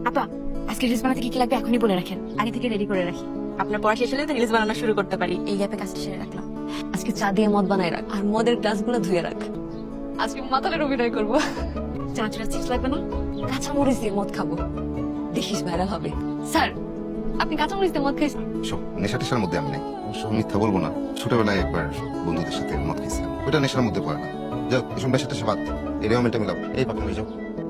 আপা আজকে রিলস বানাতে কি কি লাগবে এখনই বলে রাখেন, আগে থেকে রেডি করে রাখি। আপনার পড়া শেষ হলে তো রিলস বানানো শুরু করতে পারি। এই গ্যাপে কাজটা সেরে রাখলাম। আজকে চা দিয়ে মদ বানাই রাখ, আর মদের গ্লাসগুলো ধুয়ে রাখ। আজকে মাতালের অভিনয় করবো। চানাচুরা চিপস লাগবে না? কাঁচা মরিচ দিয়ে মদ খাবো, দেখিস ভাইরাল হবে। স্যার আপনি কাঁচা মরিচ দিয়ে মদ খাইছেন? সব নেশা টেশার মধ্যে আমি নাই, অবশ্য মিথ্যা বলবো না, ছোটবেলায় একবার বন্ধুদের সাথে মদ খেয়েছিলাম, ওইটা নেশার মধ্যে পড়ে না। যাও এসব নেশা টেশা বাদ, এরিয়া মেলটা মিলাও। এই পাখা হয়ে যাও।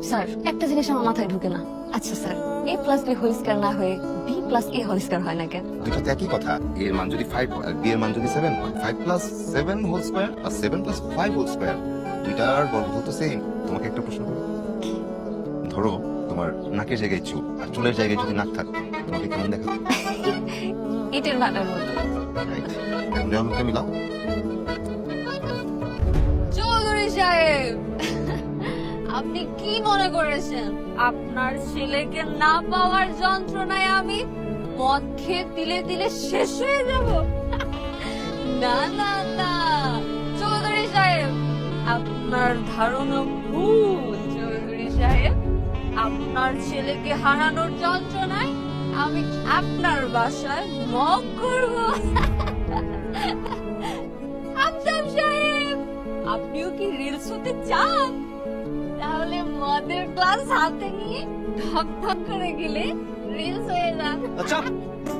স্যার একটা জিনিস আমার মাথায় ঢুকে না। আচ্ছা sir, a plus B whole square না হয়ে b plus a whole square হয় না কেন? দুইটাতে একই কথা। এ এর মান যদি 5 হয় আর বি এর মান যদি 7 হয়, 5 প্লাস 7 হোল স্কয়ার আর 7 প্লাস 5 হোল স্কয়ার, দুইটার বর্গমূল তো সেম। তোমাকে একটা প্রশ্ন করি, ধরো তোমার নাকের জায়গায় চুল আর চুলের জায়গায় যদি নাক থাকতো, তোমাকে কেমন দেখাতো? ইটের ভাটার মতো। রাইট, এখন রেওয়ালটা মিলাও। চৌধুরী সাহেব, আপনি কি মনে করেছেন আপনার ছেলেকে না পাওয়ার যন্ত্রণায় আমি মদ খেয়ে তিলে তিলে শেষ হয়ে যাব? না না না চৌধুরী সাহেব, আপনার ধারণা ভুল। চৌধুরী সাহেব, আপনার ছেলেকে হারানোর যন্ত্রণায় আমি আপনার বাসায় মগ করব। আফতাব সাহেব, আপনিও কি রিলস হতে চান? তাহলে মদের গ্লাস হাতে নিয়ে ঠক ঠক করে গেলে রিলস হয়ে যান। আচ্ছা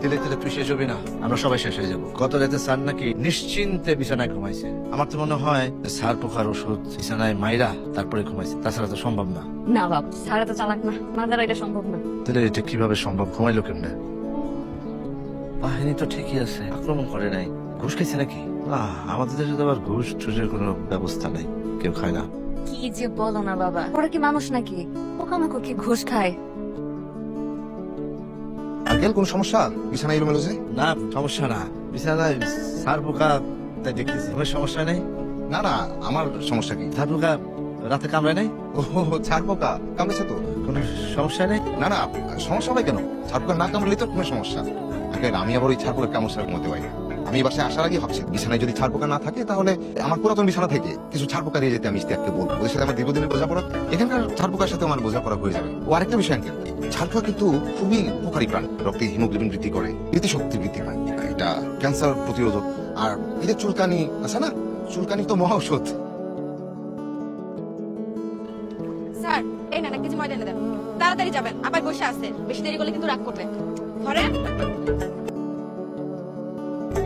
তিলে তিলে তুই শেষ হবি না, আমরা সবাই শেষ হয়ে যাবো। গত রাতে স্যার নাকি নিশ্চিন্তে বিছানায় ঘুমাইছে। আমার তো মনে হয় স্যার পোকার ওষুধ বিছানায় মাইরা তারপরে ঘুমাইছে, তাছাড়া তো সম্ভব না। না বাপ, সারা তো চালাক না, না দ্বারা এটা সম্ভব না। তাহলে এটা কিভাবে সম্ভব? ঘুমাইলো কেমনে? বাহিনী তো ঠিকই আছে, আক্রমণ করে নাই। ঘুষ খাইছে নাকি? আমাদের দেশে তো আবার ঘুষ টুসের কোনো ব্যবস্থা নাই, কেউ খায় না। কি যে বলো না বাবা, ওরা কি মানুষ নাকি? পোকামাকড় কি ঘুষ খায়? আঙ্কেল কোন সমস্যা? বিছানা এলোমেলো যে? না সমস্যা না, বিছানায় স্যার পোকা তাই দেখতেছি। তোমার সমস্যা নেই? না না, আমার সমস্যা কি? স্যার পোকা রাতে কামড়ায় নাই? ও ছাড় পোকা কামড়েছে তো? কোনো সমস্যা নেই? না না, সমস্যা হবে কেন? ছাড় পোকা না কামড়লে তো কোনো সমস্যা। আঙ্কেল আমি আবার ওই ছাড় পোকা কামড় ছাড়া ঘুমোতে পারি না। আমি এই বাসায় আসার আগে ভাবছি বিছানায় যদি ছাড় পোকা না থাকে, তাহলে আমার পুরাতন বিছানা থেকে কিছু ছাড় পোকা দিয়ে যেতে আমি ইস্তিয়াককে বলবো। ওদের সাথে আমার দীর্ঘদিনের বোঝাপড়া, এখানকার ছাড় পোকার সাথে আমার বোঝাপড়া হয়ে যাবে। ও আরেকটা বিষয় আঙ্কেল, ছাড় পোকা কিন্তু খুবই উপকারী প্রাণ, রক্তে হিমোগ্লোবিন বৃদ্ধি করে, স্মৃতিশক্তি বৃদ্ধি পায়, এটা ক্যান্সার প্রতিরোধক। আর এই যে চুলকানি আছে না, চুলকানি তো মহা ঔষধ। স্যার এই না 1 কেজি ময়দা এনে দেন, তাড়াতাড়ি যাবেন, আবার বসে আছে, বেশি দেরি করলে কিন্তু রাগ করবে। ঘরে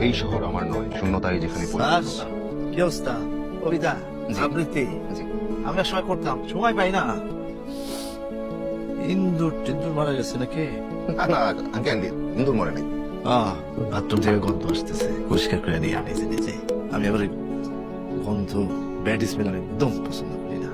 এই শহর আমার নয়, শূন্যতায় যেখানে পড়ে স্যার কি অবস্থা? কবিতা জি। আবৃত্তি জি। আমরা সময় করতাম, সময় পাই না। ইন্দুর টিন্দুর মারা গেছে নাকি? না না আঙ্কেল, ইন্দুর মরে নাই। বাথরুম থেকে গন্ধ আসতেছে, পরিষ্কার করে নিয়ে নিজে নিজে। আমি আবার এই গন্ধ, ব্যাড স্মেল আমি একদম পছন্দ করি না।